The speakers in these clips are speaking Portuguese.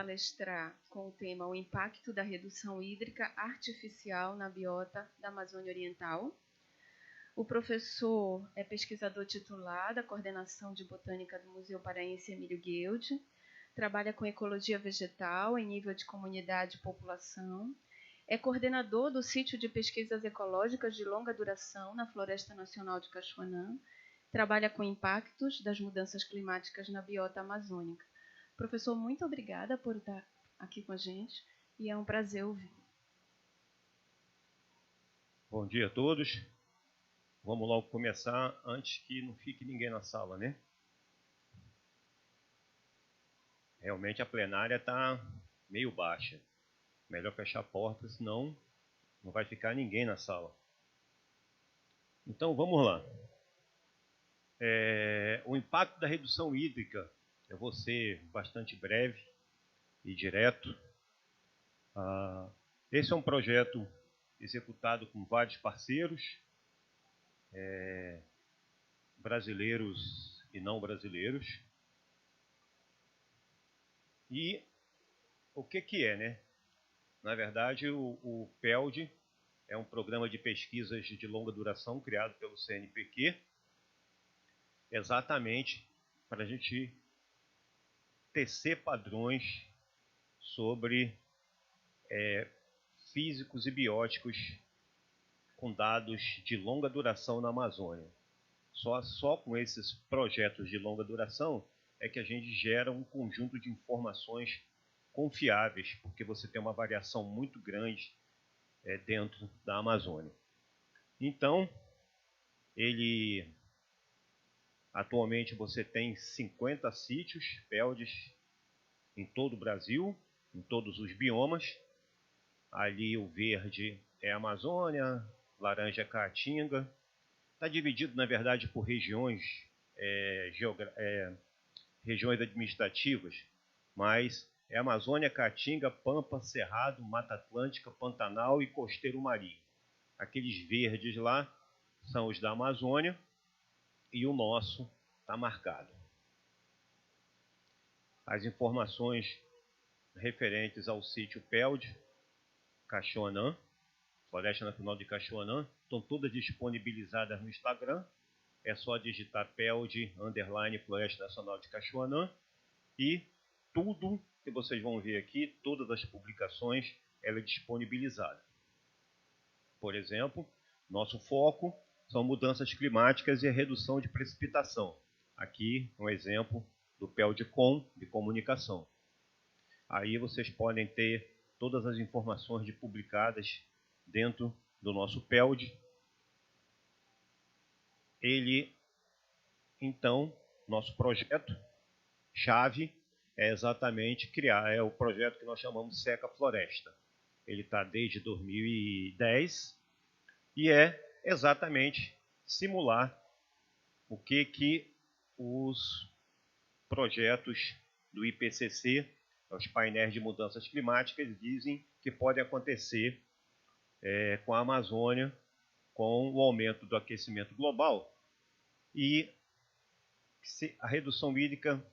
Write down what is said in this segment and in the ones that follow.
palestrar com o tema O Impacto da Redução Hídrica Artificial na Biota da Amazônia Oriental. O professor é pesquisador titular da Coordenação de Botânica do Museu Paraense Emílio Guild, trabalha com ecologia vegetal em nível de comunidade e população, é coordenador do Sítio de Pesquisas Ecológicas de Longa Duração na Floresta Nacional de Cachoanã, trabalha com impactos das mudanças climáticas na biota amazônica. Professor, muito obrigada por estar aqui com a gente e é um prazer ouvir. Bom dia a todos. Vamos logo começar antes que não fique ninguém na sala, né? Realmente a plenária está meio baixa. Melhor fechar a porta, senão não vai ficar ninguém na sala. Então vamos lá. O impacto da redução hídrica, eu vou ser bastante breve e direto. Esse é um projeto executado com vários parceiros, brasileiros e não brasileiros. E o que é, né? Na verdade, o PELD é um programa de pesquisas de longa duração criado pelo CNPq, exatamente para a gente tecer padrões sobre físicos e bióticos com dados de longa duração na Amazônia. Só com esses projetos de longa duração é que a gente gera um conjunto de informações confiáveis, porque você tem uma variação muito grande dentro da Amazônia. Então, atualmente você tem 50 sítios PELDs em todo o Brasil, em todos os biomas. Ali o verde é Amazônia, laranja é Caatinga. Está dividido, na verdade, por regiões administrativas, mas é Amazônia, Caatinga, Pampa, Cerrado, Mata Atlântica, Pantanal e Costeiro Marinho. Aqueles verdes lá são os da Amazônia e o nosso está marcado. As informações referentes ao sítio PELD, Cachoanã, Floresta Nacional de Cachoanã, estão todas disponibilizadas no Instagram. É só digitar PELD, Floresta Nacional de Cachoanã, e tudo que vocês vão ver aqui, todas as publicações, ela é disponibilizada. Por exemplo, nosso foco são mudanças climáticas e a redução de precipitação. Aqui um exemplo do PELD-COM de comunicação. Aí vocês podem ter todas as informações publicadas dentro do nosso PELD. Então, nosso projeto-chave é exatamente criar, o projeto que nós chamamos de Seca Floresta. Ele está desde 2010 e é exatamente simular o que os projetos do IPCC, os painéis de mudanças climáticas, dizem que pode acontecer com a Amazônia, com o aumento do aquecimento global e se a redução hídrica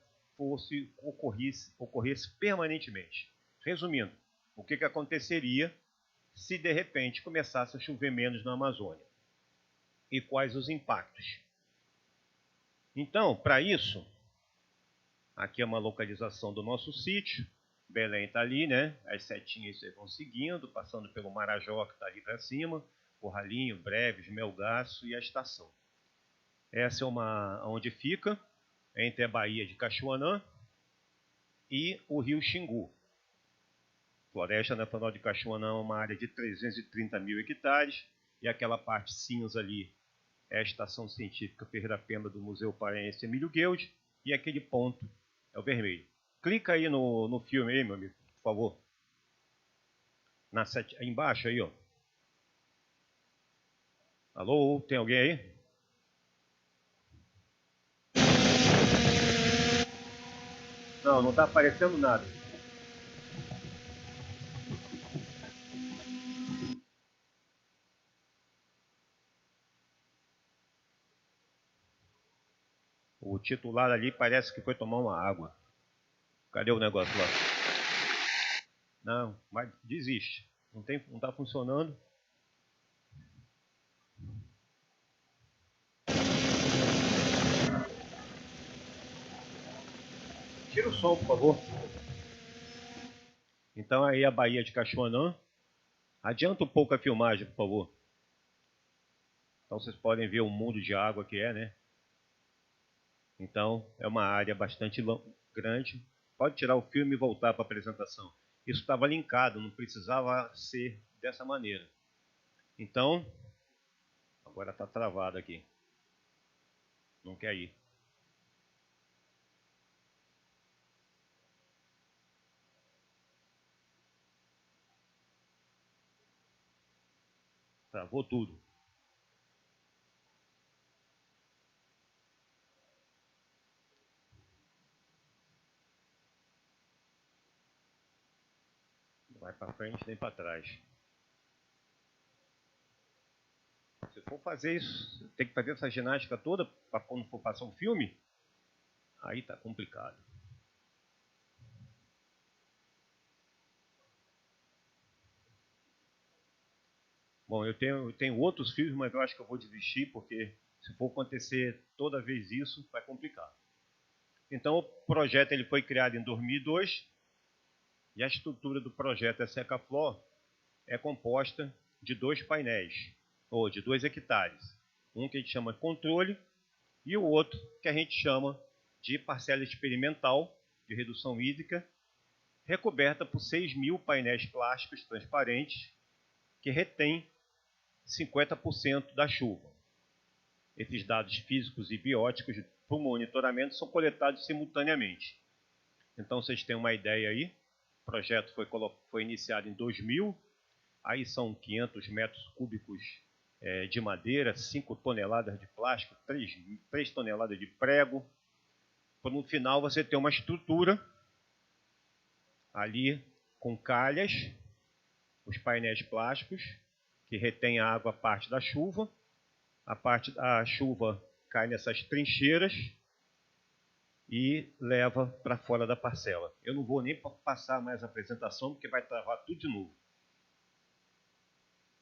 ocorresse permanentemente. Resumindo, o que aconteceria se de repente começasse a chover menos na Amazônia? E quais os impactos? Então, para isso, aqui é uma localização do nosso sítio. Belém está ali, né? As setinhas vocês vão seguindo, passando pelo Marajó, que está ali para cima, Corralinho, Breves, Melgaço e a estação. Essa é onde fica, entre a Baía de Cachoanã e o rio Xingu. Floresta Nacional de Cachoanã é uma área de 330 mil hectares, e aquela parte cinza ali é a Estação Científica Ferreira Pena do Museu Paraense Emílio Guild, e aquele ponto é o vermelho. Clica aí no filme aí, meu amigo, por favor. Aí embaixo aí, ó. Alô, tem alguém aí? Não está aparecendo nada. O titular ali parece que foi tomar uma água. Cadê o negócio lá? Não, mas desiste. Não está funcionando. Tira o som, por favor. Então aí a Baía de Cachoanã. Adianta um pouco a filmagem, por favor. Então vocês podem ver o mundo de água que é, né? Então é uma área bastante grande. Pode tirar o filme e voltar para a apresentação. Isso estava linkado, não precisava ser dessa maneira. Então, agora está travado aqui. Não quer ir. Travou tudo. Não vai para frente nem para trás. Se for fazer isso, tem que fazer essa ginástica toda para quando for passar um filme, aí está complicado. Bom, eu tenho outros filmes, mas eu acho que eu vou desistir, porque se for acontecer toda vez isso, vai complicar. Então, o projeto ele foi criado em 2002, e a estrutura do projeto Secaflor é composta de 2 painéis, ou de 2 hectares. Um que a gente chama de controle, e o outro que a gente chama de parcela experimental de redução hídrica, recoberta por 6.000 painéis plásticos transparentes, que retém 50% da chuva. Esses dados físicos e bióticos para o monitoramento são coletados simultaneamente. Então, vocês têm uma ideia aí. O projeto foi iniciado em 2000. Aí são 500 metros cúbicos de madeira, 5 toneladas de plástico, 3 toneladas de prego. Para no final você ter uma estrutura ali com calhas, os painéis plásticos, que retém a água a parte da chuva. A parte da chuva cai nessas trincheiras e leva para fora da parcela. Eu não vou nem passar mais a apresentação, porque vai travar tudo de novo.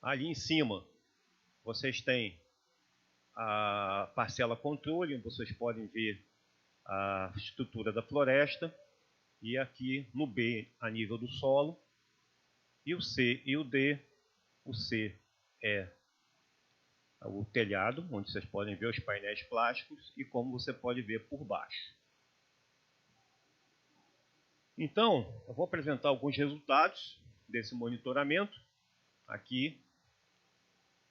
Ali em cima, vocês têm a parcela controle, onde vocês podem ver a estrutura da floresta. E aqui no B, a nível do solo. E o C e o D. O C é o telhado, onde vocês podem ver os painéis plásticos e como você pode ver por baixo. Então, eu vou apresentar alguns resultados desse monitoramento. Aqui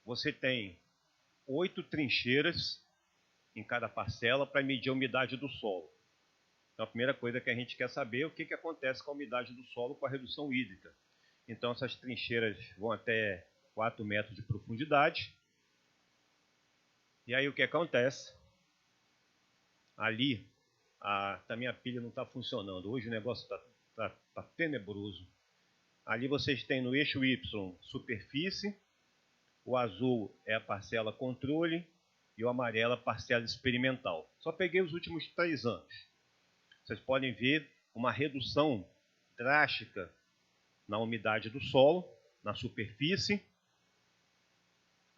você tem 8 trincheiras em cada parcela para medir a umidade do solo. Então, a primeira coisa que a gente quer saber é o que acontece com a umidade do solo com a redução hídrica. Então, essas trincheiras vão até 4 metros de profundidade. E aí, o que acontece? Ali, a minha pilha não está funcionando. Hoje o negócio está tenebroso. Ali vocês têm no eixo Y superfície, o azul é a parcela controle e o amarelo a parcela experimental. Só peguei os últimos 3 anos. Vocês podem ver uma redução drástica na umidade do solo, na superfície,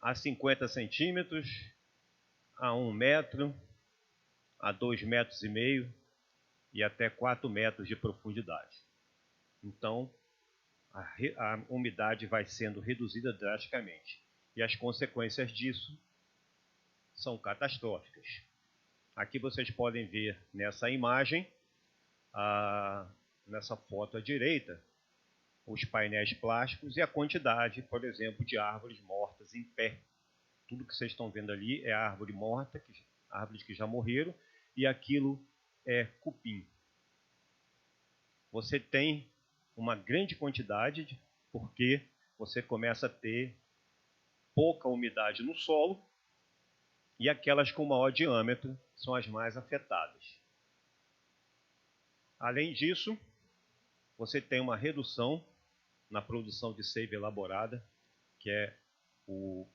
a 50 centímetros, a 1 metro, a 2,5 metros e até 4 metros de profundidade. Então, a umidade vai sendo reduzida drasticamente. E as consequências disso são catastróficas. Aqui vocês podem ver nessa imagem, nessa foto à direita, os painéis plásticos e a quantidade, por exemplo, de árvores mortas em pé. Tudo que vocês estão vendo ali é árvore morta, árvores que já morreram, e aquilo é cupim. Você tem uma grande quantidade, porque você começa a ter pouca umidade no solo, e aquelas com maior diâmetro são as mais afetadas. Além disso, você tem uma redução na produção de seiva elaborada, que é o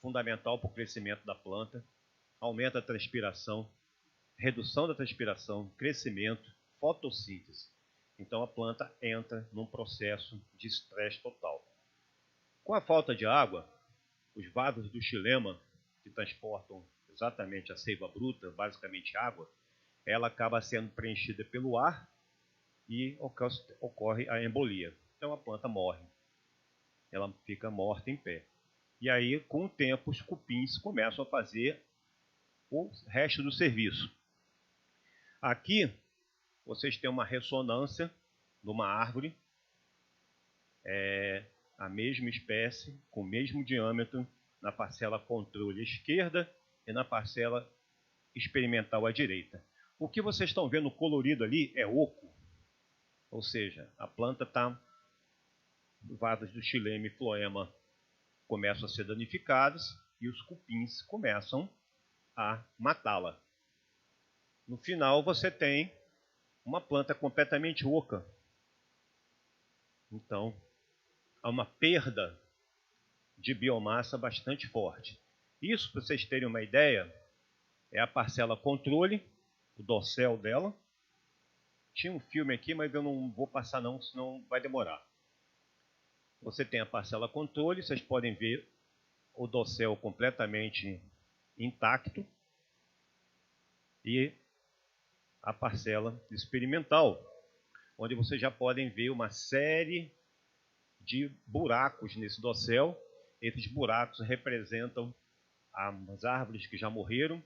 fundamental para o crescimento da planta, aumenta a transpiração, redução da transpiração, crescimento, fotossíntese. Então a planta entra num processo de estresse total. Com a falta de água, os vasos do xilema, que transportam exatamente a seiva bruta, basicamente água, ela acaba sendo preenchida pelo ar e ocorre a embolia. Então a planta morre. Ela fica morta em pé. E aí, com o tempo, os cupins começam a fazer o resto do serviço. Aqui, vocês têm uma ressonância de uma árvore, a mesma espécie, com o mesmo diâmetro, na parcela controle à esquerda e na parcela experimental à direita. O que vocês estão vendo colorido ali é oco, ou seja, a planta está, vasos do xilema e floema começam a ser danificados e os cupins começam a matá-la. No final, você tem uma planta completamente oca. Então, há uma perda de biomassa bastante forte. Isso, para vocês terem uma ideia, é a parcela controle, o dossel dela. Tinha um filme aqui, mas eu não vou passar não, senão vai demorar. Você tem a parcela controle, vocês podem ver o dossel completamente intacto e a parcela experimental, onde vocês já podem ver uma série de buracos nesse dossel. Esses buracos representam as árvores que já morreram.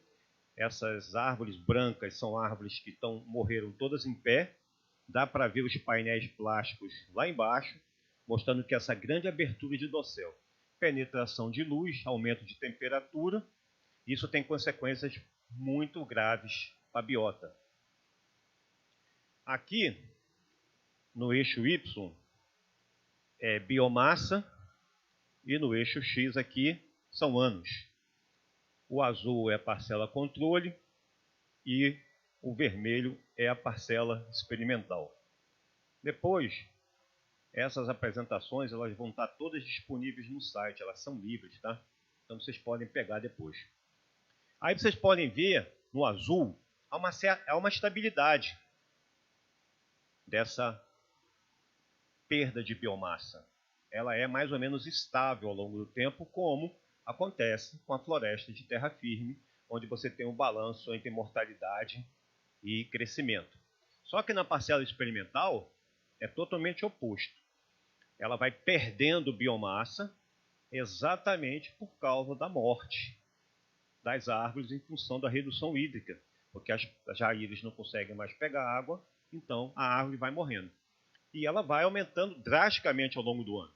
Essas árvores brancas são árvores que morreram todas em pé. Dá para ver os painéis plásticos lá embaixo, mostrando que essa grande abertura de dossel, penetração de luz, aumento de temperatura, isso tem consequências muito graves para a biota. Aqui, no eixo Y, é biomassa, e no eixo X aqui são anos. O azul é a parcela controle e o vermelho é a parcela experimental. Depois, essas apresentações elas vão estar todas disponíveis no site, elas são livres, tá? Então vocês podem pegar depois. Aí vocês podem ver no azul há uma estabilidade dessa perda de biomassa. Ela é mais ou menos estável ao longo do tempo, como acontece com a floresta de terra firme, onde você tem um balanço entre mortalidade e crescimento. Só que na parcela experimental é totalmente oposto. Ela vai perdendo biomassa exatamente por causa da morte das árvores em função da redução hídrica, porque as raízes não conseguem mais pegar água, então a árvore vai morrendo. E ela vai aumentando drasticamente ao longo do ano.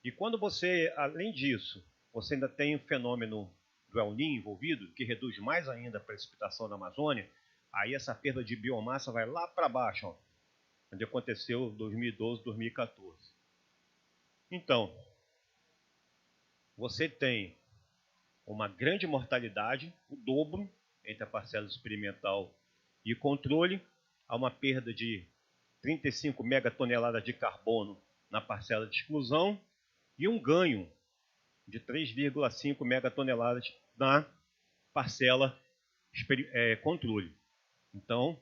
E quando você, além disso, você ainda tem o fenômeno do El Niño envolvido, que reduz mais ainda a precipitação na Amazônia, aí essa perda de biomassa vai lá para baixo, ó, onde aconteceu em 2012, 2014. Então, você tem uma grande mortalidade, o dobro entre a parcela experimental e controle, há uma perda de 35 megatoneladas de carbono na parcela de exclusão e um ganho de 3,5 megatoneladas na parcela controle. Então,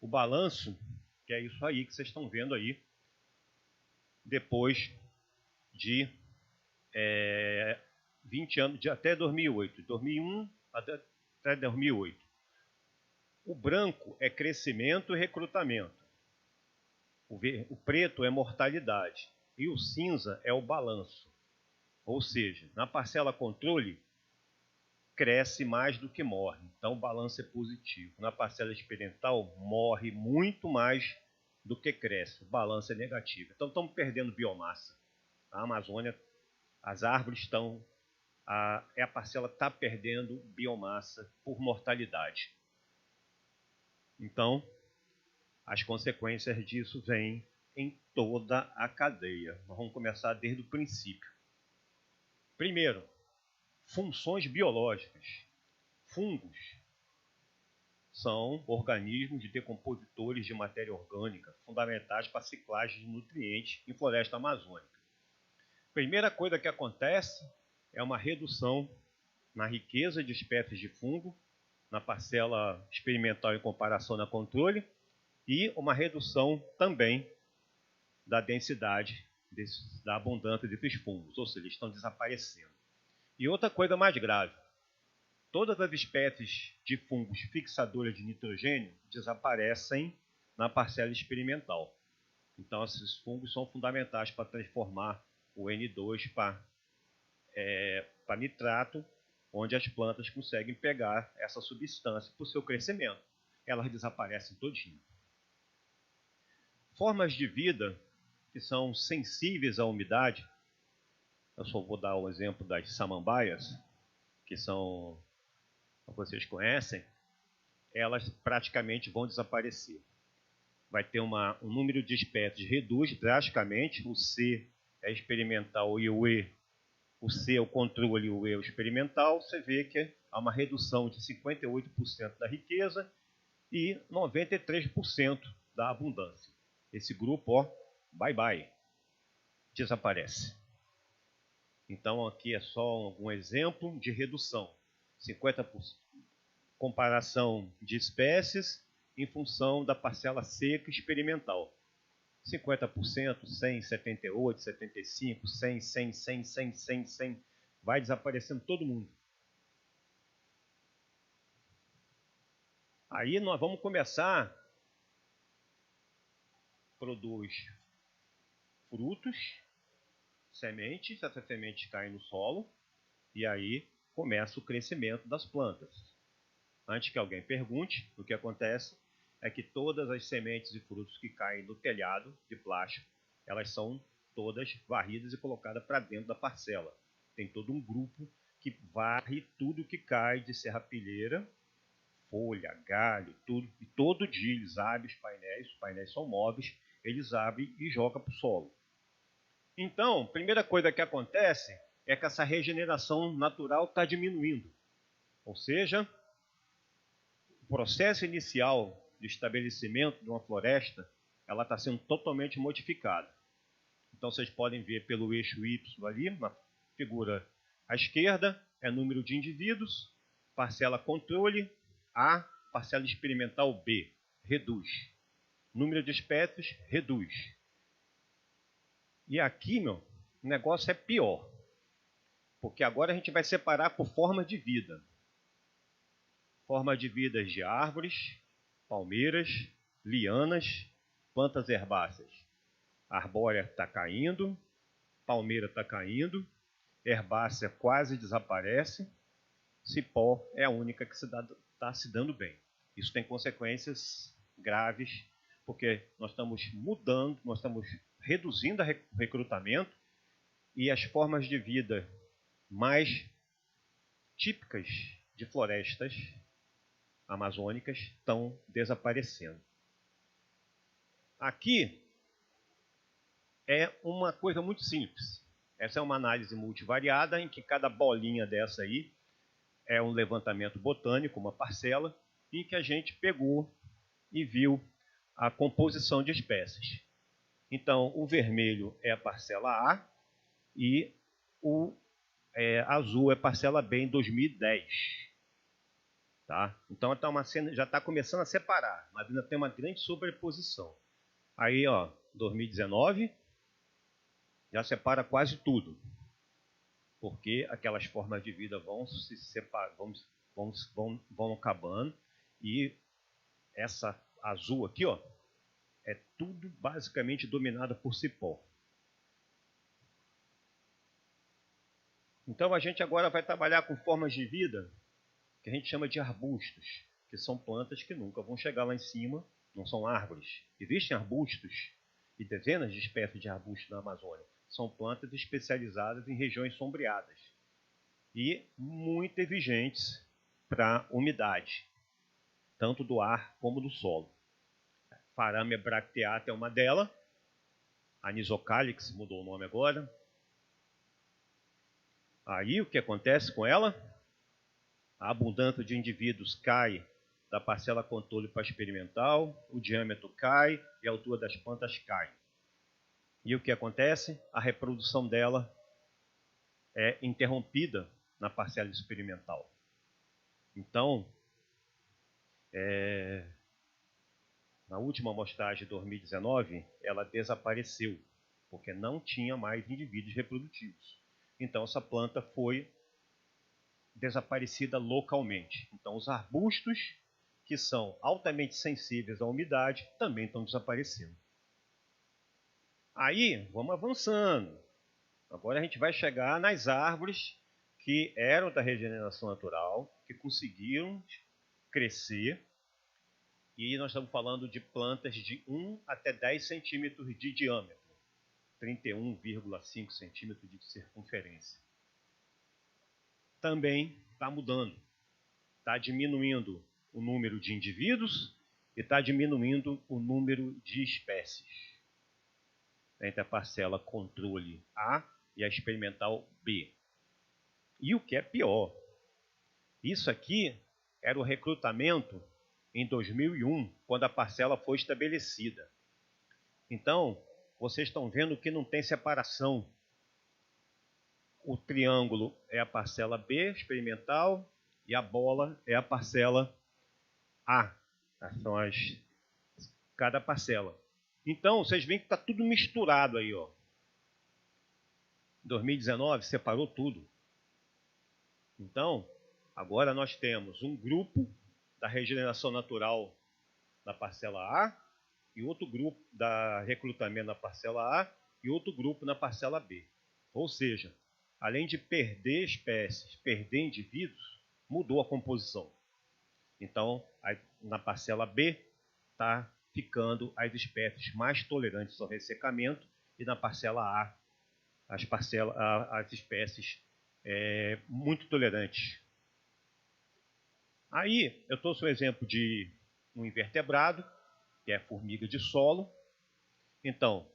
o balanço, que é isso aí que vocês estão vendo aí, depois de 20 anos, até 2008, 2001 até 2008. O branco é crescimento e recrutamento. O preto é mortalidade. E o cinza é o balanço. Ou seja, na parcela controle, cresce mais do que morre. Então o balanço é positivo. Na parcela experimental, morre muito mais do que cresce. O balanço é negativo. Então estamos perdendo biomassa. A Amazônia, as árvores estão... a parcela está perdendo biomassa por mortalidade. Então, as consequências disso vêm em toda a cadeia. Nós vamos começar desde o princípio. Primeiro, funções biológicas. Fungos são organismos decompositores de matéria orgânica, fundamentais para a ciclagem de nutrientes em floresta amazônica. Primeira coisa que acontece é uma redução na riqueza de espécies de fungo, na parcela experimental em comparação na controle, e uma redução também da densidade, da abundância desses fungos, ou seja, eles estão desaparecendo. E outra coisa mais grave, todas as espécies de fungos fixadores de nitrogênio desaparecem na parcela experimental. Então, esses fungos são fundamentais para transformar o N2 para nitrato, onde as plantas conseguem pegar essa substância para o seu crescimento. Elas desaparecem todinho. Formas de vida que são sensíveis à umidade, eu só vou dar o exemplo das samambaias, que são, vocês conhecem, elas praticamente vão desaparecer. Vai ter um número de espécies reduz drasticamente, o C é experimental e o E, o C é o controle e o E é o experimental, você vê que há uma redução de 58% da riqueza e 93% da abundância. Esse grupo, ó, bye bye, desaparece. Então aqui é só um exemplo de redução, 50% comparação de espécies em função da parcela seca experimental. 50%, 100, 78, 75, 100, 100, 100, 100, 100, 100, vai desaparecendo todo mundo. Aí nós vamos começar, produz frutos, sementes, essas sementes caem no solo, e aí começa o crescimento das plantas. Antes que alguém pergunte, o que acontece é que todas as sementes e frutos que caem no telhado de plástico, elas são todas varridas e colocadas para dentro da parcela. Tem todo um grupo que varre tudo que cai de serrapilheira, folha, galho, tudo. E todo dia eles abrem os painéis são móveis, eles abrem e jogam para o solo. Então, a primeira coisa que acontece é que essa regeneração natural está diminuindo. Ou seja, o processo inicial de estabelecimento de uma floresta, ela está sendo totalmente modificada. Então, vocês podem ver pelo eixo Y ali, na figura à esquerda, é número de indivíduos, parcela controle A, parcela experimental B, reduz. Número de espécies, reduz. E aqui, o negócio é pior. Porque agora a gente vai separar por forma de vida. Forma de vida de árvores, palmeiras, lianas, plantas herbáceas. A arbórea está caindo, palmeira está caindo, herbácea quase desaparece, cipó é a única que está se dando bem. Isso tem consequências graves, porque nós estamos mudando, nós estamos reduzindo o recrutamento e as formas de vida mais típicas de florestas amazônicas estão desaparecendo. Aqui é uma coisa muito simples. Essa é uma análise multivariada em que cada bolinha dessa aí é um levantamento botânico, uma parcela, em que a gente pegou e viu a composição de espécies. Então, o vermelho é a parcela A e o azul é a parcela B em 2010. Tá? Então, já está começando a separar, mas ainda tem uma grande sobreposição. Aí, ó, 2019, já separa quase tudo, porque aquelas formas de vida vão se separar, vão acabando, e essa azul aqui, ó, é tudo basicamente dominado por cipó. Então a gente agora vai trabalhar com formas de vida que a gente chama de arbustos, que são plantas que nunca vão chegar lá em cima, não são árvores. Existem arbustos e dezenas de espécies de arbustos na Amazônia. São plantas especializadas em regiões sombreadas e muito exigentes para umidade, tanto do ar como do solo. Faramia bracteata é uma delas, a Nisocalix mudou o nome agora. Aí o que acontece com ela? A abundância de indivíduos cai da parcela controle para experimental, o diâmetro cai e a altura das plantas cai. E o que acontece? A reprodução dela é interrompida na parcela experimental. Então, na última amostragem de 2019, ela desapareceu, porque não tinha mais indivíduos reprodutivos. Então, essa planta foi desaparecida localmente. Então, os arbustos, que são altamente sensíveis à umidade, também estão desaparecendo. Aí, vamos avançando. Agora a gente vai chegar nas árvores que eram da regeneração natural, que conseguiram crescer. E nós estamos falando de plantas de 1 até 10 centímetros de diâmetro, 31,5 centímetros de circunferência. Também está mudando. Está diminuindo o número de indivíduos e está diminuindo o número de espécies entre a parcela controle A e a experimental B. E o que é pior, isso aqui era o recrutamento em 2001, quando a parcela foi estabelecida. Então, vocês estão vendo que não tem separação. O triângulo é a parcela B, experimental, e a bola é a parcela A. São cada parcela. Então, vocês veem que está tudo misturado aí, ó. 2019 separou tudo. Então, agora nós temos um grupo da regeneração natural na parcela A, e outro grupo da recrutamento na parcela A, e outro grupo na parcela B. Ou seja, além de perder espécies, perder indivíduos, mudou a composição. Então, na parcela B, está ficando as espécies mais tolerantes ao ressecamento, e na parcela A, as espécies muito tolerantes. Aí, eu trouxe um exemplo de um invertebrado, que é a formiga de solo. Então,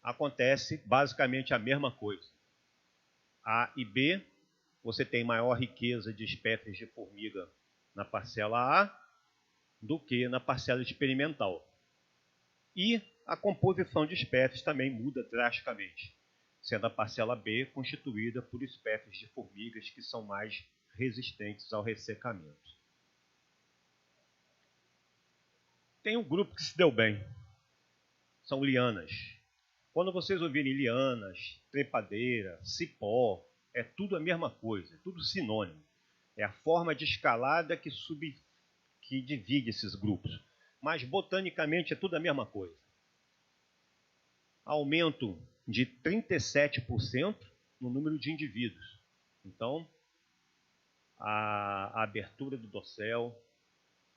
acontece basicamente a mesma coisa. A e B, você tem maior riqueza de espécies de formiga na parcela A do que na parcela experimental. E a composição de espécies também muda drasticamente, sendo a parcela B constituída por espécies de formigas que são mais resistentes ao ressecamento. Tem um grupo que se deu bem, são lianas. Quando vocês ouvirem lianas, trepadeira, cipó, é tudo a mesma coisa, é tudo sinônimo. É a forma de escalada que divide esses grupos. Mas botanicamente é tudo a mesma coisa. Aumento de 37% no número de indivíduos. Então, a abertura do dossel,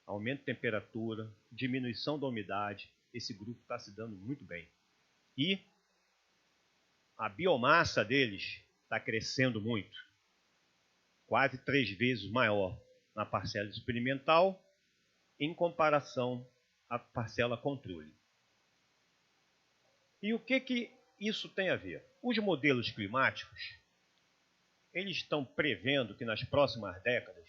aumento de temperatura, diminuição da umidade, esse grupo está se dando muito bem. E a biomassa deles está crescendo muito, quase 3 vezes maior na parcela experimental em comparação à parcela controle. E o que isso tem a ver? Os modelos climáticos, eles estão prevendo que nas próximas décadas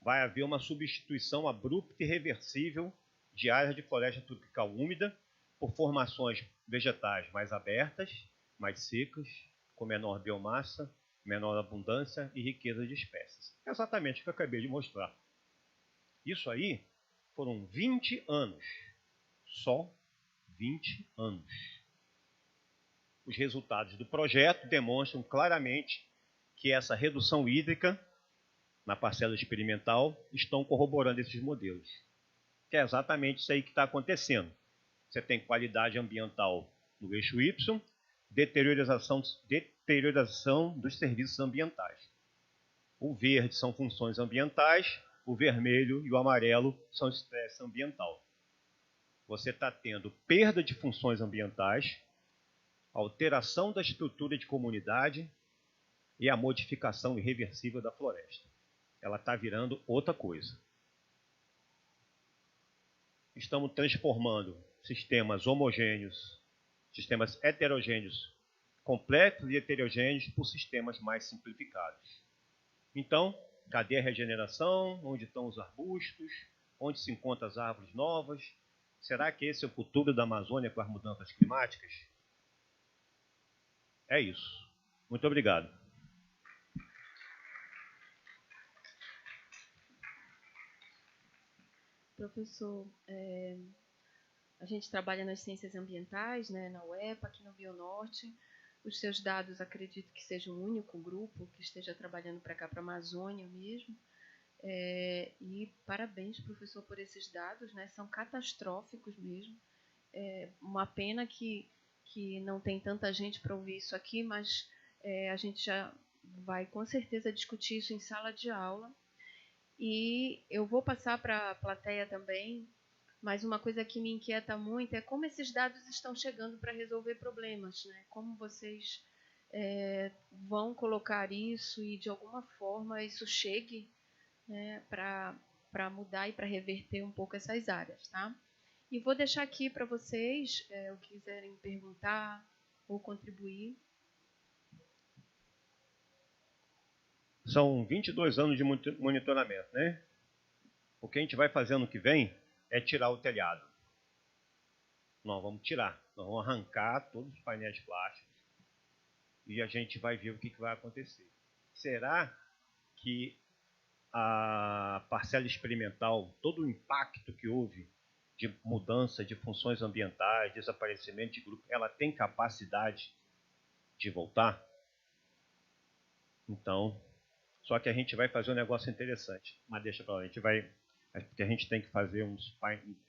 vai haver uma substituição abrupta e reversível de áreas de floresta tropical úmida por formações vegetais mais abertas, mais secas, com menor biomassa, menor abundância e riqueza de espécies. É exatamente o que eu acabei de mostrar. Isso aí foram 20 anos. Só 20 anos. Os resultados do projeto demonstram claramente que essa redução hídrica na parcela experimental estão corroborando esses modelos. Que é exatamente isso aí que está acontecendo. Você tem qualidade ambiental no eixo Y, deterioração dos serviços ambientais. O verde são funções ambientais, o vermelho e o amarelo são estresse ambiental. Você está tendo perda de funções ambientais, alteração da estrutura de comunidade e a modificação irreversível da floresta. Ela está virando outra coisa. Estamos transformando sistemas homogêneos, sistemas heterogêneos, complexos e heterogêneos, por sistemas mais simplificados. Então, cadê a regeneração? Onde estão os arbustos? Onde se encontram as árvores novas? Será que esse é o futuro da Amazônia com as mudanças climáticas? É isso. Muito obrigado. Professor, A gente trabalha nas ciências ambientais, né, na UEPA, aqui no Bionorte. Os seus dados, acredito que seja um único grupo que esteja trabalhando para cá, para a Amazônia mesmo. E parabéns, professor, por esses dados, né? São catastróficos mesmo. Uma pena que não tem tanta gente para ouvir isso aqui, mas a gente já vai com certeza discutir isso em sala de aula. E eu vou passar para a plateia também, mas uma coisa que me inquieta muito é como esses dados estão chegando para resolver problemas, né? Como vocês vão colocar isso e, de alguma forma, isso chegue, né, para mudar e para reverter um pouco essas áreas, tá? E vou deixar aqui para vocês, o que quiserem perguntar ou contribuir. São 22 anos de monitoramento, né? O que a gente vai fazer ano que vem é tirar o telhado. Nós vamos tirar, nós vamos arrancar todos os painéis plásticos e a gente vai ver o que vai acontecer. Será que a parcela experimental, todo o impacto que houve de mudança de funções ambientais, desaparecimento de grupo, ela tem capacidade de voltar? Então, só que a gente vai fazer um negócio interessante, mas deixa para lá, porque a gente tem que fazer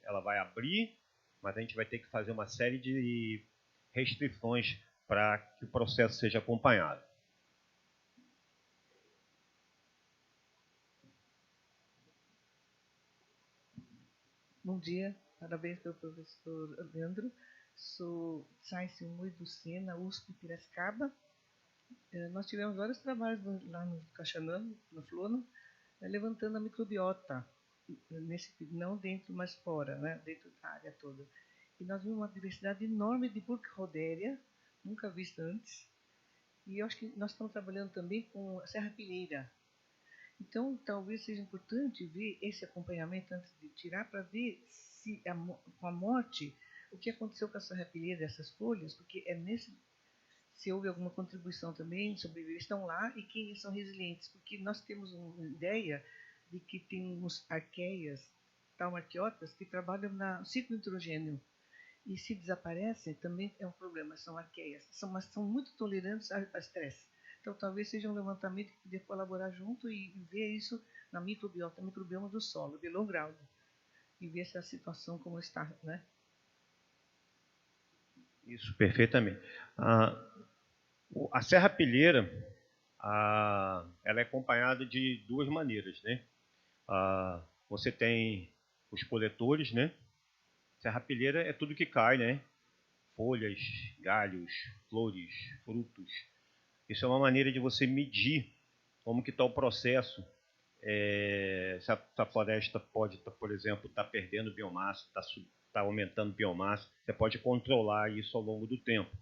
ela vai abrir, mas a gente vai ter que fazer uma série de restrições para que o processo seja acompanhado. Bom dia, parabéns pelo professor Leandro. Sou Science Mui do Sena, USP Piracicaba. Nós tivemos vários trabalhos lá no Caxanã, no Flona, levantando a microbiota, não dentro, mas fora, né, dentro da área toda. E nós vimos uma diversidade enorme de Burkholderia, nunca vista antes. E eu acho que nós estamos trabalhando também com a serrapilheira. Então, talvez seja importante ver esse acompanhamento antes de tirar, para ver se com a morte, o que aconteceu com a serrapilheira dessas folhas, porque se houve alguma contribuição também, sobreviventes estão lá e quem são resilientes, porque nós temos uma ideia de que temos arqueias, taumarquiotas, que trabalham no ciclo nitrogênio. E se desaparecem, também é um problema, são arqueias, mas são muito tolerantes a estresse. Então, talvez seja um levantamento que poderia colaborar junto e ver isso na microbiota, microbioma do solo, below ground, e ver essa situação como está, né? Isso, perfeitamente. A serrapilheira, ela é acompanhada de duas maneiras, né? Você tem os coletores, né? Serrapilheira é tudo que cai, né? Folhas, galhos, flores, frutos. Isso é uma maneira de você medir como que está o processo. Se a floresta pode, por exemplo, estar perdendo biomassa, está aumentando biomassa, você pode controlar isso ao longo do tempo.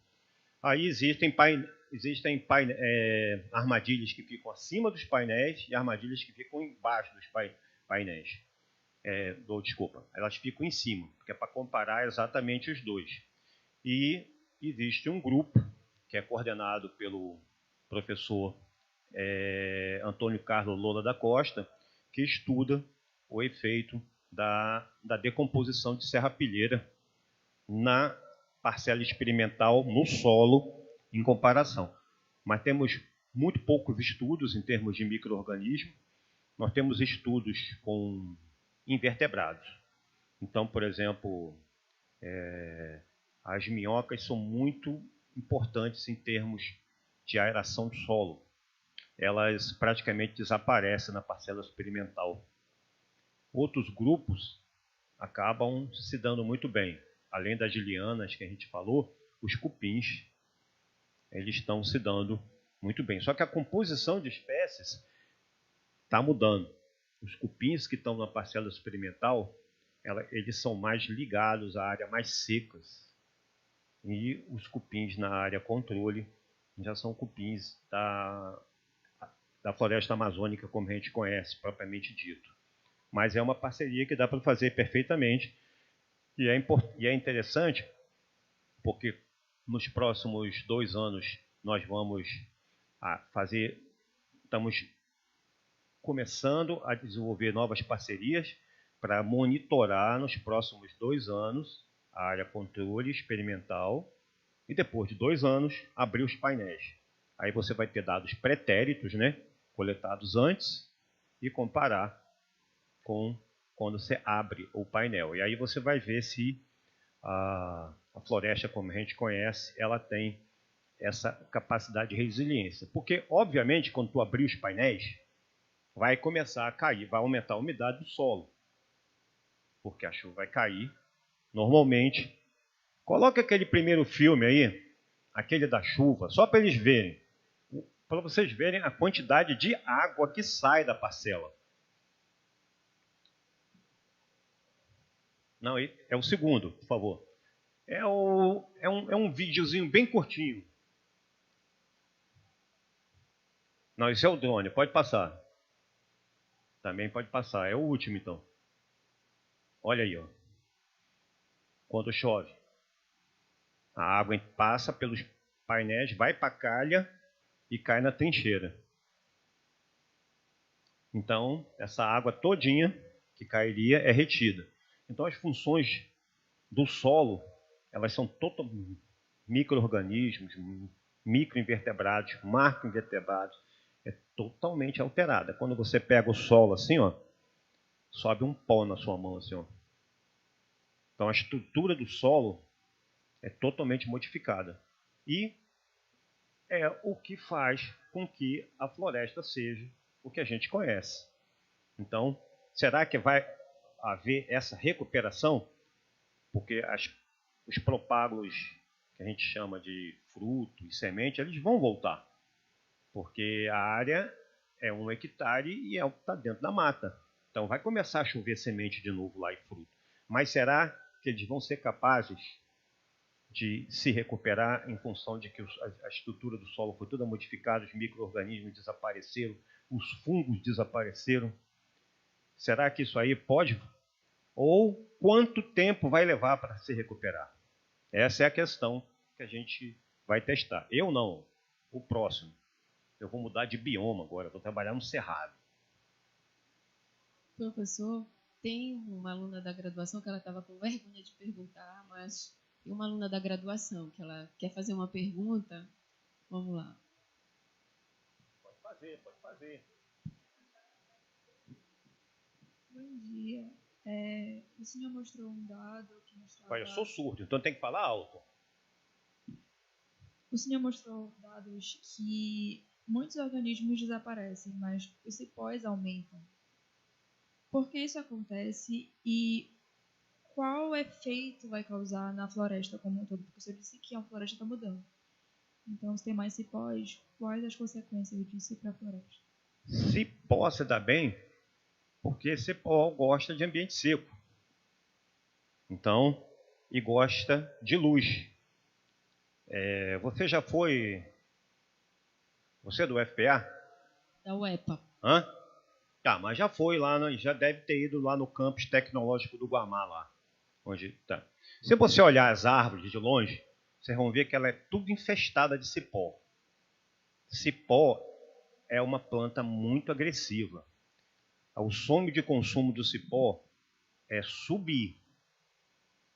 Aí existem armadilhas que ficam acima dos painéis e armadilhas que ficam embaixo dos painéis. Desculpa, elas ficam em cima, porque é para comparar exatamente os dois. E existe um grupo que é coordenado pelo professor Antônio Carlos Lola da Costa, que estuda o efeito da decomposição de serrapilheira na parcela experimental no solo em comparação. Mas temos muito poucos estudos em termos de micro-organismos. Nós temos estudos com invertebrados. Então, por exemplo, as minhocas são muito importantes em termos de aeração do solo. Elas praticamente desaparecem na parcela experimental. Outros grupos acabam se dando muito bem. Além das lianas que a gente falou, os cupins, eles estão se dando muito bem. Só que a composição de espécies está mudando. Os cupins que estão na parcela experimental, eles são mais ligados a áreas mais secas. E os cupins na área controle já são cupins da floresta amazônica, como a gente conhece, propriamente dito. Mas é uma parceria que dá para fazer perfeitamente. E é interessante, porque nos próximos 2 anos nós vamos estamos começando a desenvolver novas parcerias para monitorar nos próximos 2 anos a área controle experimental e depois de 2 anos abrir os painéis. Aí você vai ter dados pretéritos, né, coletados antes e comparar com quando você abre o painel. E aí você vai ver se a floresta, como a gente conhece, ela tem essa capacidade de resiliência. Porque, obviamente, quando tu abrir os painéis, vai começar a cair, vai aumentar a umidade do solo. Porque a chuva vai cair. Normalmente, coloca aquele primeiro filme aí, aquele da chuva, só para eles verem. Para vocês verem a quantidade de água que sai da parcela. Não, é o segundo, por favor. É um videozinho bem curtinho. Não, esse é o drone, pode passar. Também pode passar, é o último então. Olha aí, ó. Quando chove, a água passa pelos painéis, vai para a calha e cai na trincheira. Então, essa água todinha que cairia é retida. Então, as funções do solo, elas são totalmente micro-organismos, microinvertebrados, macroinvertebrados, é totalmente alterada. Quando você pega o solo assim, ó, sobe um pó na sua mão assim, ó. Então, a estrutura do solo é totalmente modificada. E é o que faz com que a floresta seja o que a gente conhece. Então, será que vai haver essa recuperação? Porque os propágulos que a gente chama de fruto e semente, eles vão voltar. Porque a área é 1 hectare e está dentro da mata. Então vai começar a chover semente de novo lá e fruto. Mas será que eles vão ser capazes de se recuperar em função de que a estrutura do solo foi toda modificada, os micro-organismos desapareceram, os fungos desapareceram? Será que isso aí pode? Ou quanto tempo vai levar para se recuperar? Essa é a questão que a gente vai testar. Eu não, o próximo. Eu vou mudar de bioma agora, vou trabalhar no Cerrado. Professor, tem uma aluna da graduação que ela estava com vergonha de perguntar, mas tem uma aluna da graduação que ela quer fazer uma pergunta. Vamos lá. Pode fazer, pode fazer. Bom dia. O senhor mostrou um dado que mostrava... Olha, eu sou surdo, então tem que falar alto. O senhor mostrou dados que muitos organismos desaparecem, mas os cipós aumentam. Por que isso acontece e qual efeito vai causar na floresta como um todo? Porque o senhor disse que a floresta está mudando. Então, se tem mais cipós, quais as consequências disso para a floresta? Cipó se dá bem porque cipó gosta de ambiente seco. Então, e gosta de luz. Você já foi... Você é do FPA? Da UEPA. Hã? Tá, mas já foi lá, já deve ter ido lá no campus tecnológico do Guamá lá. Onde tá. Se você olhar as árvores de longe, vocês vão ver que ela é tudo infestada de cipó. Cipó é uma planta muito agressiva. O sonho de consumo do cipó é subir.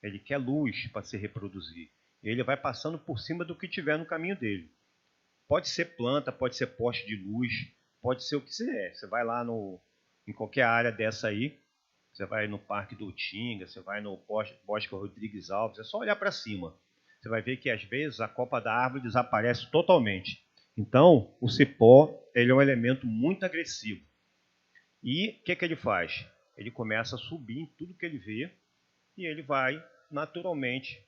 Ele quer luz para se reproduzir. Ele vai passando por cima do que tiver no caminho dele. Pode ser planta, pode ser poste de luz, pode ser o que quiser. Você vai lá em qualquer área dessa aí, você vai no Parque do Utinga, você vai no Bosque Rodrigues Alves, é só olhar para cima. Você vai ver que às vezes a copa da árvore desaparece totalmente. Então, o cipó ele é um elemento muito agressivo. E o que ele faz? Ele começa a subir em tudo que ele vê e ele vai naturalmente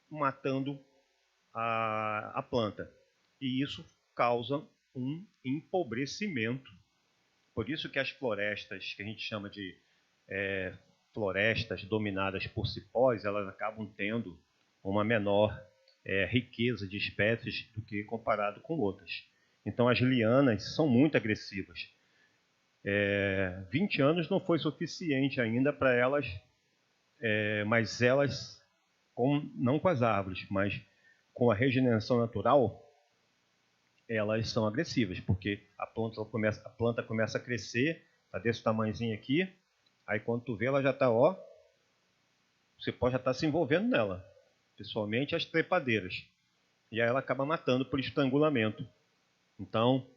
matando a planta. E isso causa um empobrecimento. Por isso que as florestas, que a gente chama de florestas dominadas por cipós, elas acabam tendo uma menor riqueza de espécies do que comparado com outras. Então as lianas são muito agressivas. 20 anos não foi suficiente ainda para elas, mas elas, não com as árvores, mas com a regeneração natural, elas são agressivas, porque a planta começa a crescer, está desse tamanhozinho aqui, aí quando tu vê ela já está você pode já estar se envolvendo nela, principalmente as trepadeiras. E aí ela acaba matando por estrangulamento. Então,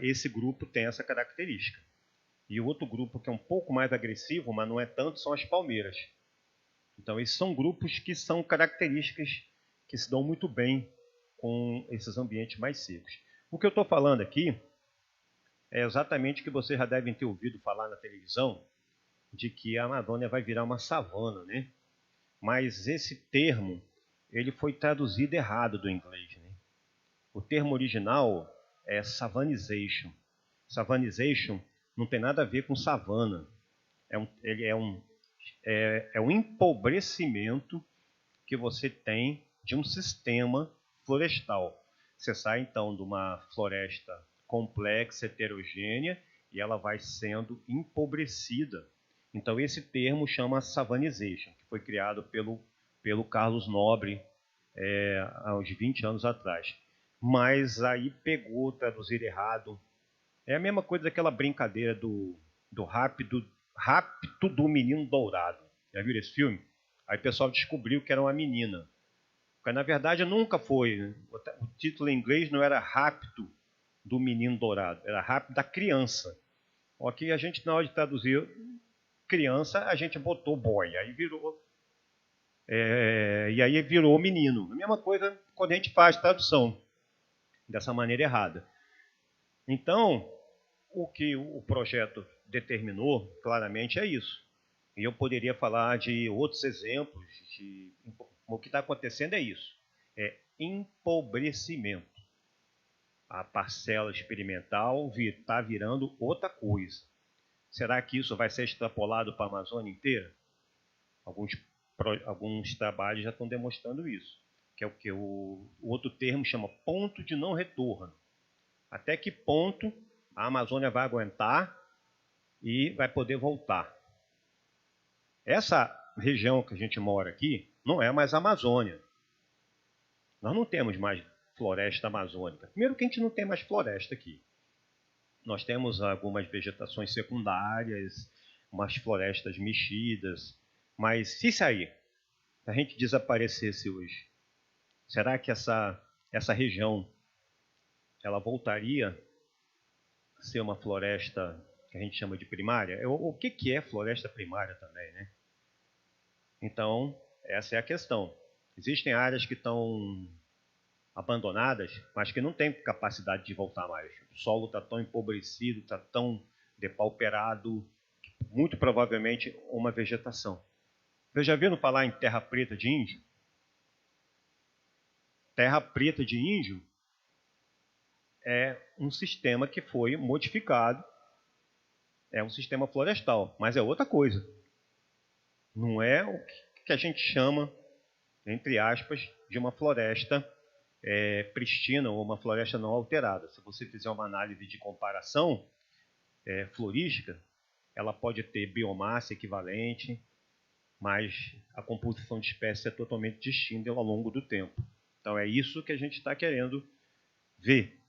esse grupo tem essa característica. E o outro grupo que é um pouco mais agressivo, mas não é tanto, são as palmeiras. Então, esses são grupos que são características que se dão muito bem com esses ambientes mais secos. O que eu estou falando aqui é exatamente o que vocês já devem ter ouvido falar na televisão, de que a Amazônia vai virar uma savana, né? Mas esse termo, ele foi traduzido errado do inglês, né? O termo original é savanization. Savanization não tem nada a ver com savana. Ele é um empobrecimento que você tem de um sistema florestal. Você sai, então, de uma floresta complexa, heterogênea, e ela vai sendo empobrecida. Então, esse termo chama savanization, que foi criado pelo Carlos Nobre há uns 20 anos atrás. Mas aí pegou, traduzido errado. É a mesma coisa daquela brincadeira do Rapto do Menino Dourado. Já viram esse filme? Aí o pessoal descobriu que era uma menina. Porque, na verdade, nunca foi. Né? O título em inglês não era Rapto do Menino Dourado, era Rapto da Criança. Aqui a gente, na hora de traduzir criança, a gente botou boy, aí virou... e aí virou menino. A mesma coisa quando a gente faz tradução, dessa maneira errada. Então, o que o projeto determinou, claramente, é isso. E eu poderia falar de outros exemplos. O que está acontecendo é isso. É empobrecimento. A parcela experimental está virando outra coisa. Será que isso vai ser extrapolado para a Amazônia inteira? Alguns trabalhos já estão demonstrando isso. Que é o que o outro termo chama ponto de não retorno. Até que ponto a Amazônia vai aguentar e vai poder voltar. Essa região que a gente mora aqui não é mais a Amazônia. Nós não temos mais floresta amazônica. Primeiro que a gente não tem mais floresta aqui. Nós temos algumas vegetações secundárias, umas florestas mexidas. Mas se isso aí, se a gente desaparecesse hoje, será que essa região ela voltaria a ser uma floresta que a gente chama de primária? O que é floresta primária também, né? Então, essa é a questão. Existem áreas que estão abandonadas, mas que não têm capacidade de voltar mais. O solo está tão empobrecido, está tão depauperado, muito provavelmente uma vegetação. Vocês já viram falar em terra preta de índio? Terra preta de índio é um sistema que foi modificado, é um sistema florestal, mas é outra coisa. Não é o que a gente chama, entre aspas, de uma floresta pristina ou uma floresta não alterada. Se você fizer uma análise de comparação florística, ela pode ter biomassa equivalente, mas a composição de espécies é totalmente distinta ao longo do tempo. Então é isso que a gente está querendo ver.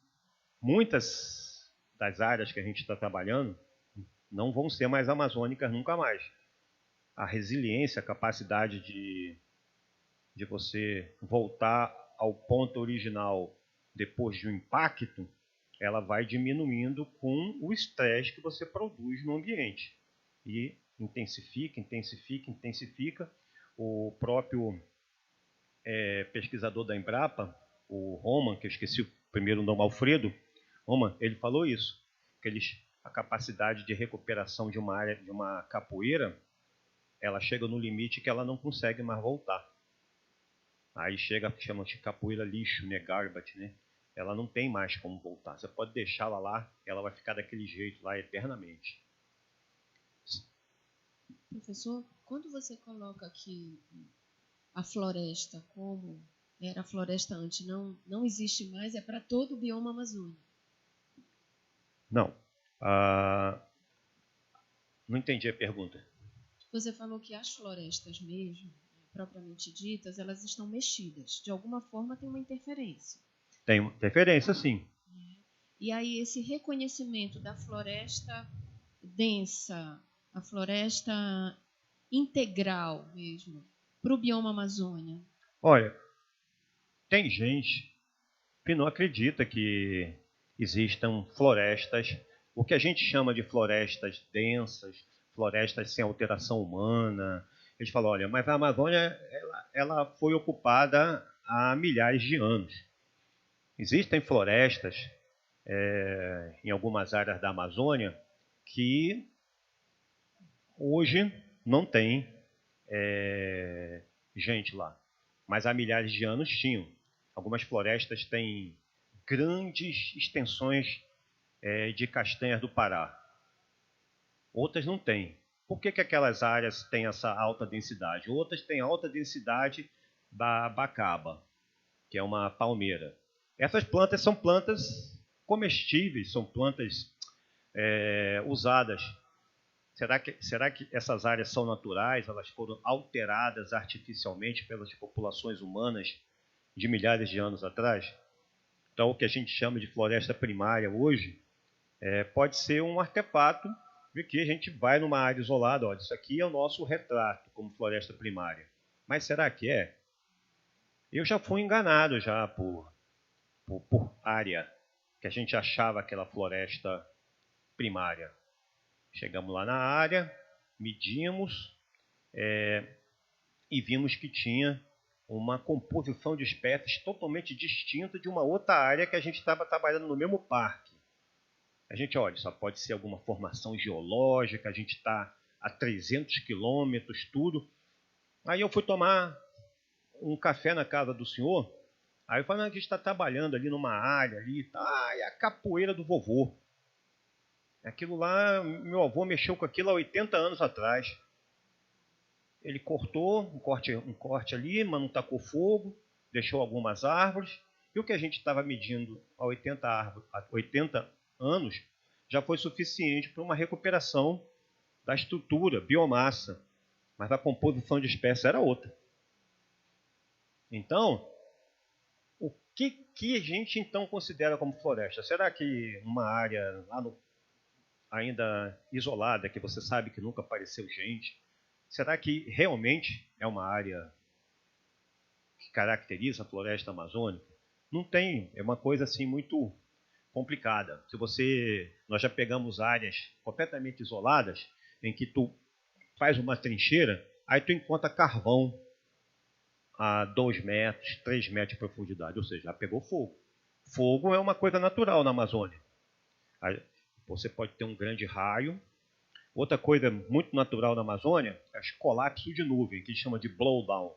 Muitas das áreas que a gente está trabalhando não vão ser mais amazônicas nunca mais. A resiliência, a capacidade de você voltar ao ponto original depois de um impacto, ela vai diminuindo com o estresse que você produz no ambiente. E intensifica. O próprio pesquisador da Embrapa, o Roman, que eu esqueci o primeiro nome, Alfredo Roman, ele falou isso, que a capacidade de recuperação de uma área, de uma capoeira, ela chega no limite que ela não consegue mais voltar. Aí chama-se capoeira lixo, né, garbage, né? Ela não tem mais como voltar. Você pode deixá-la lá, ela vai ficar daquele jeito lá eternamente. Professor, quando você coloca aqui a floresta como era a floresta antes, não existe mais, é para todo o bioma amazônico? Não. Não entendi a pergunta. Você falou que as florestas mesmo, propriamente ditas, elas estão mexidas. De alguma forma tem uma interferência. Tem interferência, sim. E aí esse reconhecimento da floresta densa, a floresta integral mesmo para o bioma Amazônia? Olha, tem gente que não acredita que existam florestas, o que a gente chama de florestas densas, florestas sem alteração humana. Eles falam, olha, mas a Amazônia ela foi ocupada há milhares de anos. Existem florestas em algumas áreas da Amazônia que hoje não tem gente lá, mas há milhares de anos tinham. Algumas florestas têm grandes extensões de castanhas do Pará. Outras não têm. Por que aquelas áreas têm essa alta densidade? Outras têm alta densidade da abacaba, que é uma palmeira. Essas plantas são plantas comestíveis, são plantas usadas. Será que essas áreas são naturais? Elas foram alteradas artificialmente pelas populações humanas de milhares de anos atrás? Então, o que a gente chama de floresta primária hoje pode ser um artefato de que a gente vai numa área isolada. Olha, isso aqui é o nosso retrato como floresta primária. Mas será que é? Eu já fui enganado já por área, que a gente achava aquela floresta primária. Chegamos lá na área, medimos e vimos que tinha uma composição de espécies totalmente distinta de uma outra área que a gente estava trabalhando no mesmo parque. A gente, olha, só pode ser alguma formação geológica, a gente está a 300 quilômetros, tudo. Aí eu fui tomar um café na casa do senhor, aí eu falei, a gente está trabalhando ali numa área ali, é a capoeira do vovô. Aquilo lá, meu avô mexeu com aquilo há 80 anos atrás. Ele cortou um corte ali, mas não tacou fogo, deixou algumas árvores. E o que a gente estava medindo há 80 anos já foi suficiente para uma recuperação da estrutura, biomassa. Mas a composição de espécies era outra. Então, o que a gente então considera como floresta? Será que uma área lá ainda isolada, que você sabe que nunca apareceu gente, será que realmente é uma área que caracteriza a floresta amazônica? Não tem, é uma coisa assim muito complicada. Nós já pegamos áreas completamente isoladas, em que tu faz uma trincheira, aí tu encontra carvão a 2 metros, 3 metros de profundidade, ou seja, já pegou fogo. Fogo é uma coisa natural na Amazônia. Você pode ter um grande raio. Outra coisa muito natural na Amazônia é os colapsos de nuvem, que a gente chama de blowdown.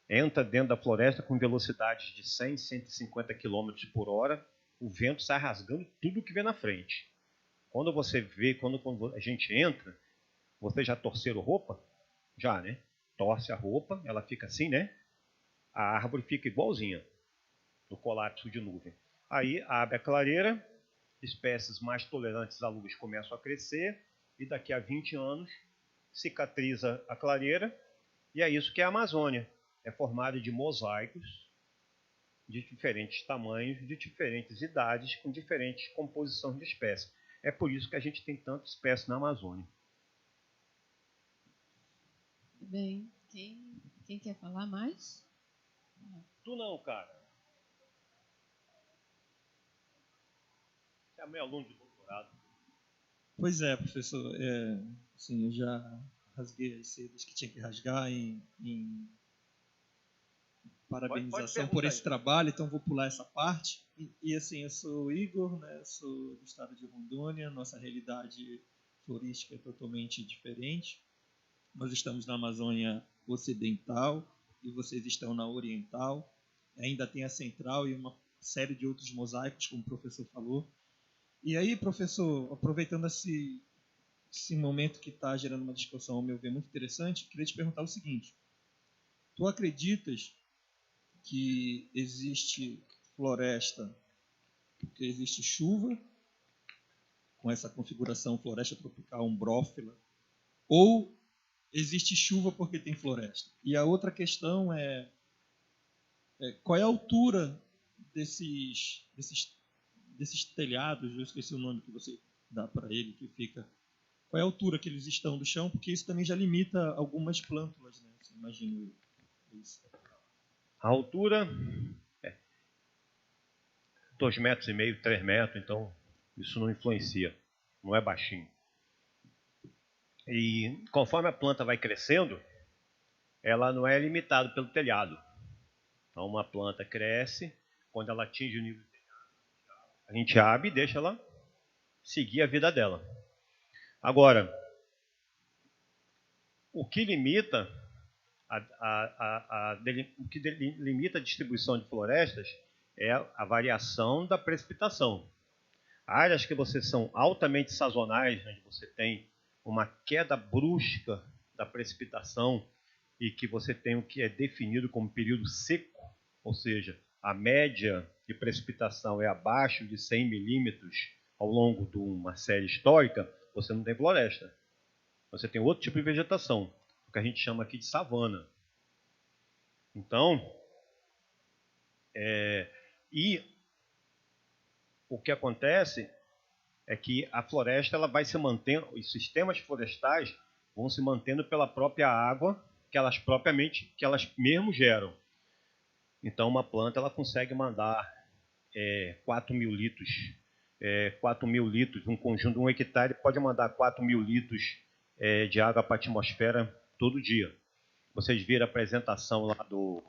Entra dentro da floresta com velocidades de 100, 150 km por hora, o vento sai rasgando tudo que vê na frente. Quando a gente entra, vocês já torceram roupa? Já, né? Torce a roupa, ela fica assim, né? A árvore fica igualzinha no colapso de nuvem. Aí abre a clareira, espécies mais tolerantes à luz começam a crescer, e daqui a 20 anos cicatriza a clareira, e é isso que é a Amazônia. É formada de mosaicos de diferentes tamanhos, de diferentes idades, com diferentes composições de espécies. É por isso que a gente tem tanta espécie na Amazônia. Bem, quem quer falar mais? Tu não, cara. Você é meu aluno de doutorado. Pois é, professor. Assim, eu já rasguei as sedas que tinha que rasgar em parabenização por esse trabalho, então vou pular essa parte. E assim, eu sou Igor, né? Sou do estado de Rondônia, nossa realidade florística é totalmente diferente. Nós estamos na Amazônia Ocidental e vocês estão na Oriental. Ainda tem a Central e uma série de outros mosaicos, como o professor falou. E aí, professor, aproveitando esse momento que está gerando uma discussão, ao meu ver, muito interessante, queria te perguntar o seguinte. Tu acreditas que existe floresta porque existe chuva, com essa configuração floresta tropical umbrófila, ou existe chuva porque tem floresta? E a outra questão é qual é a altura desses telhados, eu esqueci o nome que você dá para ele, que fica... qual é a altura que eles estão do chão, porque isso também já limita algumas plântulas, né? Imagino isso. A altura é 2,5 metros, 3 metros, então isso não influencia, não é baixinho. E conforme a planta vai crescendo, ela não é limitada pelo telhado. Então uma planta cresce, quando ela atinge o nível do telhado, a gente abre e deixa ela seguir a vida dela. Agora, o que limita limita a distribuição de florestas é a variação da precipitação. Áreas que você são altamente sazonais, onde você tem uma queda brusca da precipitação e que você tem o que é definido como período seco, ou seja, a média de precipitação é abaixo de 100 milímetros ao longo de uma série histórica, você não tem floresta. Você tem outro tipo de vegetação, o que a gente chama aqui de savana. Então, e o que acontece é que a floresta ela vai se mantendo, os sistemas florestais vão se mantendo pela própria água que elas mesmo geram. Então, uma planta ela consegue mandar 4.000 litros, 4.000 litros, um conjunto de 1 hectare pode mandar 4.000 litros de água para a atmosfera todo dia. Vocês viram a apresentação lá do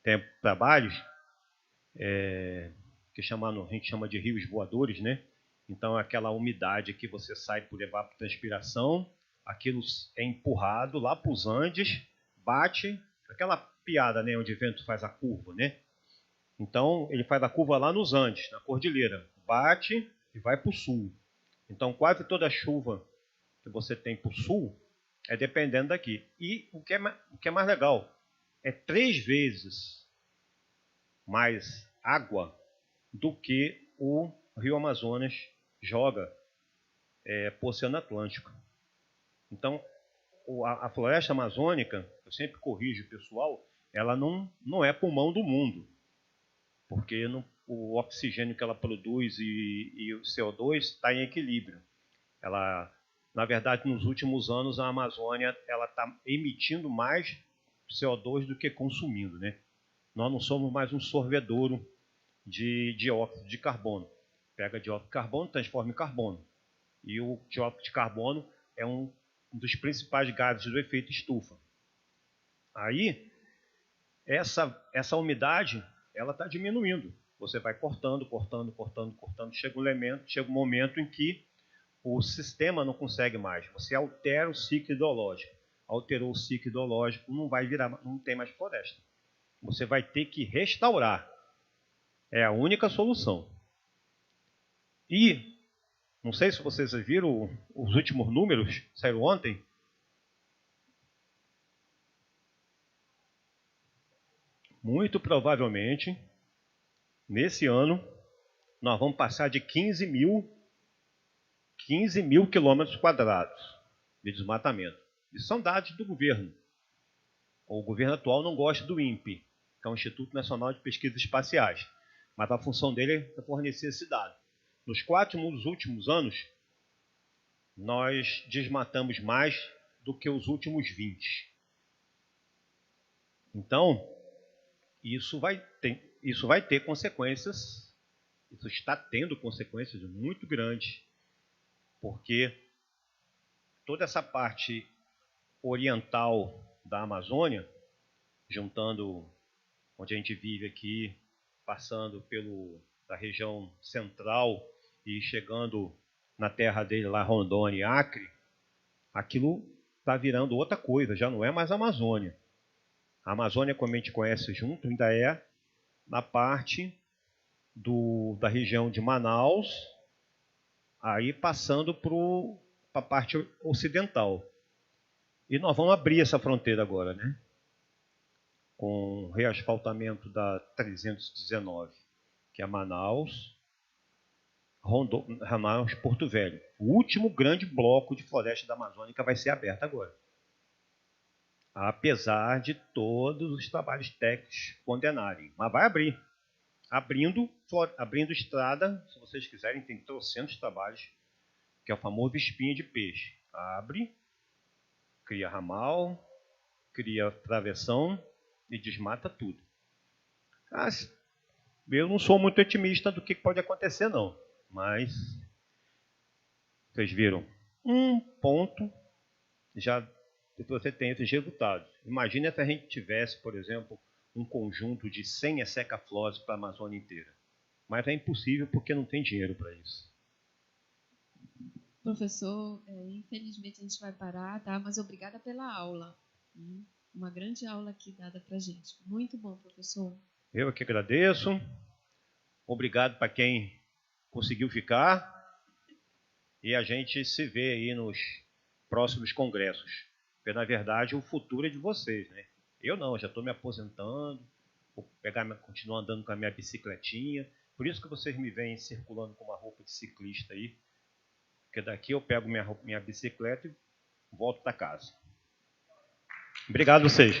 Tempo Trabalhos, que a gente chama de rios voadores, né? Então, aquela umidade que você sai por evapotranspiração, aquilo é empurrado lá para os Andes, bate, aquela piada, né, onde o vento faz a curva, né? Então, ele faz a curva lá nos Andes, na cordilheira, bate e vai para o sul. Então, quase toda a chuva que você tem para o sul é dependendo daqui. E o que é mais legal, é 3 vezes mais água do que o Rio Amazonas joga para o Oceano Atlântico. Então, a floresta amazônica, eu sempre corrijo o pessoal, ela não é pulmão do mundo, porque o oxigênio que ela produz e o CO2 está em equilíbrio. Ela, na verdade, nos últimos anos, a Amazônia está emitindo mais CO2 do que consumindo, né? Nós não somos mais um sorvedouro de dióxido de carbono. Pega dióxido de carbono, transforma em carbono. E o dióxido de carbono é um dos principais gases do efeito estufa. Aí, essa umidade, ela está diminuindo. Você vai cortando. Chega um momento em que o sistema não consegue mais. Você altera o ciclo hidrológico. Alterou o ciclo hidrológico, não tem mais floresta. Você vai ter que restaurar. É a única solução. E, não sei se vocês viram os últimos números, saíram ontem. Muito provavelmente, nesse ano, nós vamos passar de 15 mil quilômetros quadrados de desmatamento. Isso são dados do governo. O governo atual não gosta do INPE, que é o Instituto Nacional de Pesquisas Espaciais, mas a função dele é fornecer esse dado. Nos 4 últimos anos, nós desmatamos mais do que os últimos 20. Então, isso vai ter consequências, isso está tendo consequências muito grandes, porque toda essa parte oriental da Amazônia, juntando onde a gente vive aqui, passando da região central e chegando na terra dele lá, Rondônia e Acre, aquilo está virando outra coisa, já não é mais Amazônia. A Amazônia, como a gente conhece junto, ainda é na parte da região de Manaus, aí passando para a parte ocidental. E nós vamos abrir essa fronteira agora, né? Com o reasfaltamento da 319, que é Manaus, Porto Velho. O último grande bloco de floresta da Amazônica vai ser aberto agora. Apesar de todos os trabalhos técnicos condenarem. Mas vai abrir. Abrindo estrada, se vocês quiserem, tem trocentos trabalhos, que é o famoso espinha de peixe. Abre, cria ramal, cria travessão e desmata tudo. Eu não sou muito otimista do que pode acontecer, não. Mas, vocês viram, um ponto já você tem esses resultados. Imagina se a gente tivesse, por exemplo, um conjunto de 100 secaflores para a Amazônia inteira. Mas é impossível porque não tem dinheiro para isso. Professor, infelizmente a gente vai parar, tá? Mas obrigada pela aula. Uma grande aula aqui dada para a gente. Muito bom, professor. Eu que agradeço. Obrigado para quem conseguiu ficar. E a gente se vê aí nos próximos congressos. Porque, na verdade, o futuro é de vocês, né? Eu não, já estou me aposentando. Vou continuar andando com a minha bicicletinha. Por isso que vocês me veem circulando com uma roupa de ciclista aí. Porque daqui eu pego minha bicicleta e volto para casa. Obrigado a vocês.